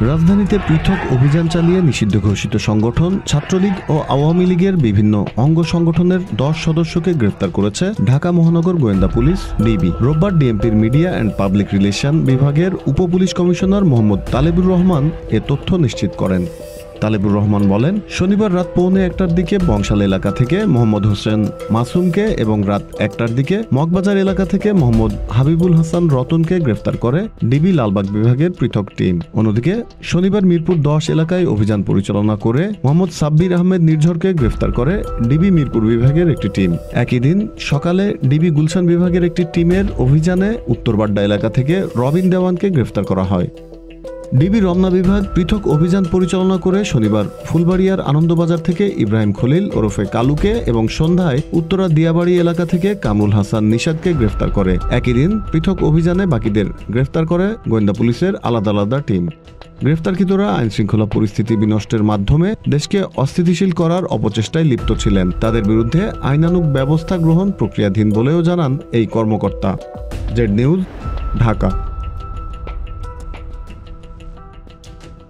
রাজধানীতে পৃথক অভিযান চালিয়ে নিষিদ্ধ ঘোষিত সংগঠন ছাত্রলীগ ও আওয়ামী লীগের বিভিন্ন অঙ্গ সংগঠনের 10 সদস্যকে গ্রেফতার করেছে ঢাকা মহানগর গোয়েন্দা পুলিশ ডিবি। রোববার ডিএমপির মিডিয়া অ্যান্ড পাবলিক রিলেশন বিভাগের উপপুলিশ কমিশনার মোহাম্মদ তালেবুর রহমান এ তথ্য নিশ্চিত করেন। তালেবুর রহমান বলেন, শনিবার রাত 1:45টার দিকে বংশাল এলাকা থেকে মোহাম্মদ হোসেন মাসুমকে এবং রাত 1টার দিকে মগবাজার এলাকা থেকে মোহাম্মদ হাবিবুল হাসান রতনকে গ্রেফতার করে ডিবি লালবাগ বিভাগের পৃথক টিম। অন্যদিকে শনিবার মিরপুর 10 এলাকায় অভিযান পরিচালনা করে মোহাম্মদ সাব্বির আহমেদ নির্ঝরকে গ্রেফতার করে ডিবি মিরপুর বিভাগের একটি টিম। একই দিন সকালে ডিবি গুলশান বিভাগের একটি টিমের অভিযানে উত্তরবাড্ডা এলাকা থেকে রবিন দেওয়ানকে গ্রেফতার করা হয়। ডিবি রমনা বিভাগ পৃথক অভিযান পরিচালনা করে শনিবার ফুলবাড়িয়ার আনন্দবাজার থেকে ইব্রাহিম খলিল ওরফে কালুকে এবং সন্ধ্যায় উত্তরা দিয়াবাড়ি এলাকা থেকে কামরুল হাসান নিশাদকে গ্রেফতার করে। একই দিন পৃথক অভিযানে বাকিদের গ্রেফতার করে গোয়েন্দা পুলিশের আলাদা আলাদা টিম। গ্রেফতারকৃতরা আইনশৃঙ্খলা পরিস্থিতি বিনষ্টের মাধ্যমে দেশকে অস্থিতিশীল করার অপচেষ্টায় লিপ্ত ছিলেন। তাদের বিরুদ্ধে আইনানুগ ব্যবস্থা গ্রহণ প্রক্রিয়াধীন বলেও জানান এই কর্মকর্তা। Z news, Dhaka.